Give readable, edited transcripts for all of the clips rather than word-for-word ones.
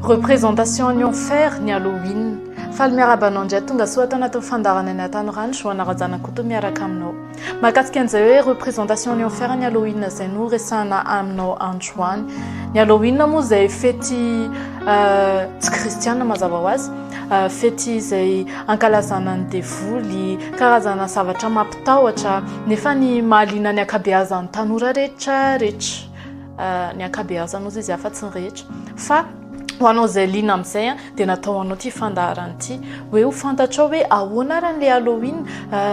représentation ny offert ny Halloween. Faly miarabanao ndray tonga soa tao anatin'ny fandarana ny Tanorano soanarajana koa miaraka aminao. Mahakasika an'izay hoe représentation ny offert ny Halloween izay no resahana aminao androany. Ny Halloween moa izay fety tsy kristiana mazava ho azy. Fety izay ankalazana ny devoly, karazana zavatra mampitahotra nefa ny mahaliana ny ankabeazan'ny tanora rehetra. Ny ankabeazana ozy izy afa-tsy ny rehetra fa ho anao izay liana amin'izay dia natao anao ty fandaharana ity hoe ho fantatrao hoe ahoana ary an'ilay Halloween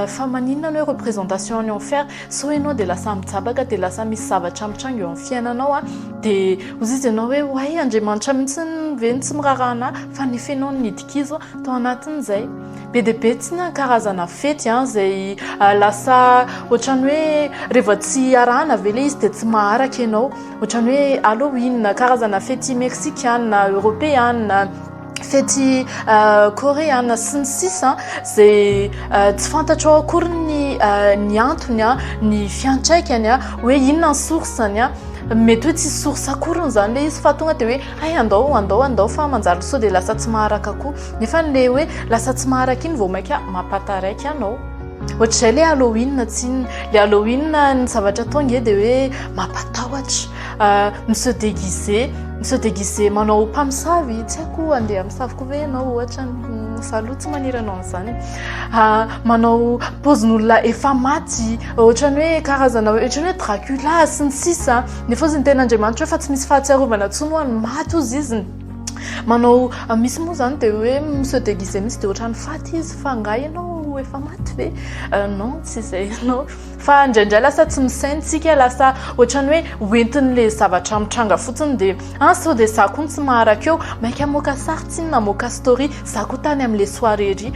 fa maninona ny hoe représentation ny enfer so ianao dia lasa mijabaka dia lasa misy zavatra mitranga eo amin'ny fiainanao dia ozy izy ianao hoe way Andriamanitra mihitsy ve tsy mirarahana fa nefa ianao nidika izy tao anatin'izay be dia be tsy ny karazana fety izay lasa ohatrany hoe rehefa tsy arahana ve ilay izy dia tsy maharaka ianao ohatrany hoe Halloween karazana fety mexicaine européenne fety coréenne sy ny sisa izay tsy fantatrao akory ny antony ny fiantraikany hoe inona ny sourceny mety hoe tsy source akoriny zany le izy fa tonga dia hoe ay andao fa manjary so dia lasa tsy maharaka koa nefa le hoe lasa tsy maharaka iny vao maika mampataraiky anao ohatr'izay le Halloween tsiny le Halloween ny zavatra tonga dia hoe mampatahotra se déguiser manao mpamosavy tsy haiko andeha amisavy koa ve ianao ohatra saloha tsy maniry anao an'izany manao pozin'olona efa maty ohatrany hoe karazana ohatrany hoe Dracula sy ny sisa nefa ozy ny ten'Andriamanitra hoe fa tsy misy fahatsiarovana intsony ho an'ny maty ozy izy manao misy moa zany dia hoe se déguiser misy dia ohatrany faty izy fa nga ianao efa maty ve non tsy izay ianao fa indraindray lasa tsy misaintsika lasa ohatrany hoe hoentin'le zavatra mitranga fotsiny dia sao dia za koa tsy maharaka eo maika moka sary tsiny na moka story za koa tany amin'le soiréery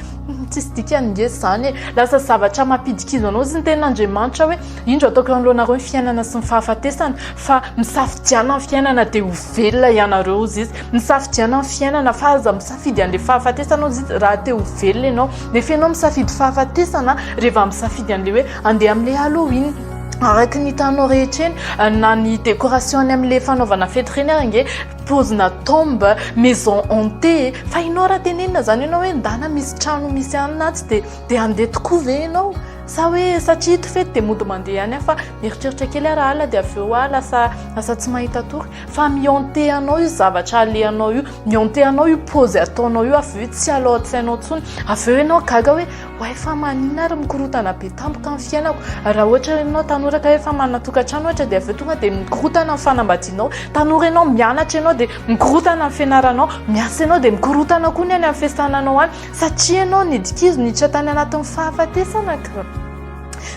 tsisy dika ningezy zany lasa zavatra mampidikizo anao izy ny ten'Andriamanitra hoe indro ataoko eo alohanareo ny fiainana sy ny fahafatesana fa misafidiana ny fiainana dia ho velona ianareo izy izy misafidiana ny fiainana fa aza misafidy an'le fahafatesana izy raha te ho velona ianao nefa ianao misafidy fahafatesana rehefa misafidy an'le hoe andeha amin'le Halloween araka ny hitanao rehetra eny na ny décoration any amin'le fanaovana fety reny ary nge pozina tombe maison hantée fa ianao raha tenenina zany ianao hoe ndana misy trano misy aninatsy dia andeha tokoa ve ianao sa hoe satria hito fety dia mody mandeha any fa mieritreritra kely araha ala dia avy eo lasa tsy mahita tory fa mihante anao io zavatra alehanao io mihante anao io pozy ataonao io avy eo tsy alaotsainao tsony avy eo ianao gaga hoe way fa maninona ary mikorotana be tampoka amin'ny fiainako raha ohatra ianao tanora ka efa manana tokantrano ohatra dia avy eo tonga dia mikorotana amin'ny fanambadianao tanora ianao mianatra ianao dia mikorotana amin'ny fianaranao miasa ianao dia mikorotana koa ny any amin'ny fiasananao any satria ianao nidikizo niditra tany anatin'ny fahafatesana ka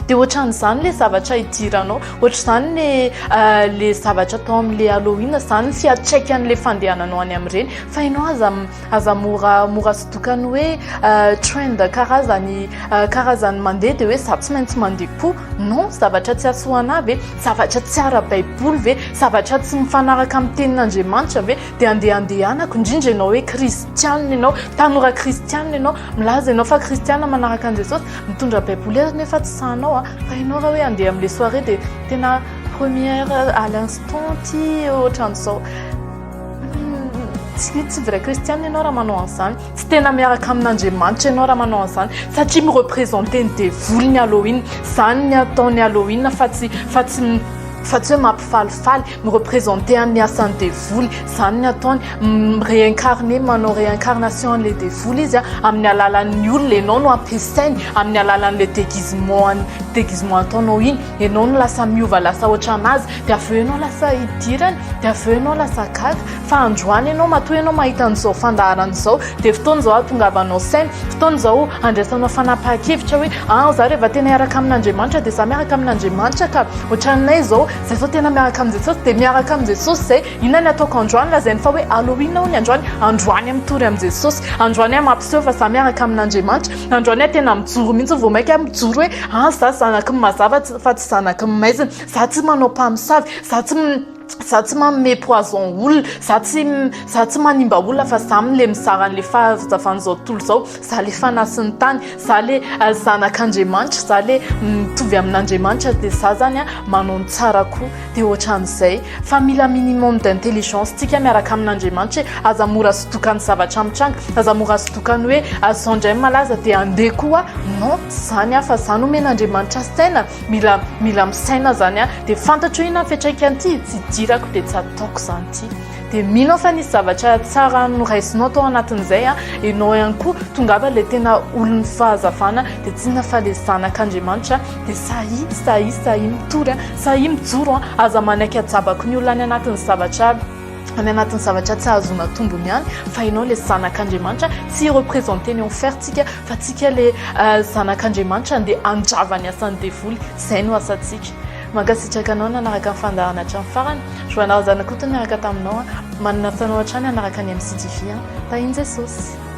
dia ohatran'izany le zavatra hidiranao ohatr'izany le zavatra tao amin'le Halloween zany ny fiatraikan'le fandehananao any amin'ireny fa ianao aza mora sodokany hoe trend karazany mandeha dia hoe za tsy maintsy mandeha koa non zavatra tsy asoana ve zavatra tsy ara-baiboly ve zavatra tsy mifanaraka amin'ny tenin'Andriamanitra ve dia andehandehanako indrindra ianao hoe kristianina ianao tanora kristianina ianao milaza ianao fa kristianina manaraka an'i Jesosy mitondra baiboly ary nefa tsy sanao fa ianao raha hoe andeha amin'le soirée dia tena première à l'instant ty ohatran'izao tsy vrai kristianina ianao raha manao an'izany tsy tena miaraka amin'Andriamanitra ianao raha manao an'izany satria mireprésente ny devoly ny Halloween zany ny ataony Halloween fa tsy hoe mampifalifaly mireprésente ny asan'ny devoly zany ny ataony réincarné manao réincarnation an'le devoly izy amin'ny alalan'ny olona ianao no ampiasainy amin'ny alalan'le déguisement ataonao iny ianao no lasa miova lasa ohatranazy dia avy eo ianao lasa hidirany dia avy eo ianao lasa gaga fa androany ianao matoa ianao mahita an'izao fandaharan'izao dia fotoan'izao ahatongavanao saina fotoan'izao andraisanao fanapahan-kevitra hoe za rehefa tena miaraka amin'Andriamanitra dia za miaraka amin'Andriamanitra ka ohatranay izao zay zao tena miaraka amin'ny Jesosy dia miaraka amin'ny Jesosy zay inona ny ataoko androany lazainy fa hoe Halloween hono androany mitory amin'ny Jesosy androany mampiseho fa za miaraka amin'Andriamanitra androany tena mijoro mihitsy vao maika mijoro hoe za zanaky ny mazava fa tsy zanaky ny maizina za tsy manao mpamosavy za za tsy manome poison olona za tsy manimba olona fa za le mizara an'le fahazavan'izao tontolo zao za le fanasin'ny tany za le zanak'Andriamanitra za le mitovy amin'Andriamanitra dia za zany a manao ny tsara koa dia ohatran'izay fa mila minimum d'intelligence tsika miaraka amin'Andriamanitra hoe aza mora sotokany zavatra mitranga aza mora sotokany hoe azondray malaza dia andeha koa non zany a fa za nomen'Andriamanitra saina mila misaina zany a dia fantatro ina fiantraikany ity tsy dirako dia tsy ataoko zany ity dia mino fa nisy zavatra tsara noraisinao tao anatin'izay a ianao ihany koa tongava le tena olon'ny fahazavana dia tsy na fa le zanak'Andriamanitra dia sahi mitory sahi mijoro aza manaiky ajabako ny olona any anatin'ny zavatra tsy azona tombony ihany fa ianao le zanak'Andriamanitra tsy représenter ny enfertsika fa tsika le zanak'Andriamanitra andeha andravany asan'ny devoly izay no asantsika mankasitraka anao nanaraka ny fandarana hatramin'ny farany joanao zanak'oto niaraka taminao manana sanao hatrany hanaraka ny MCTV tahiny Jesosy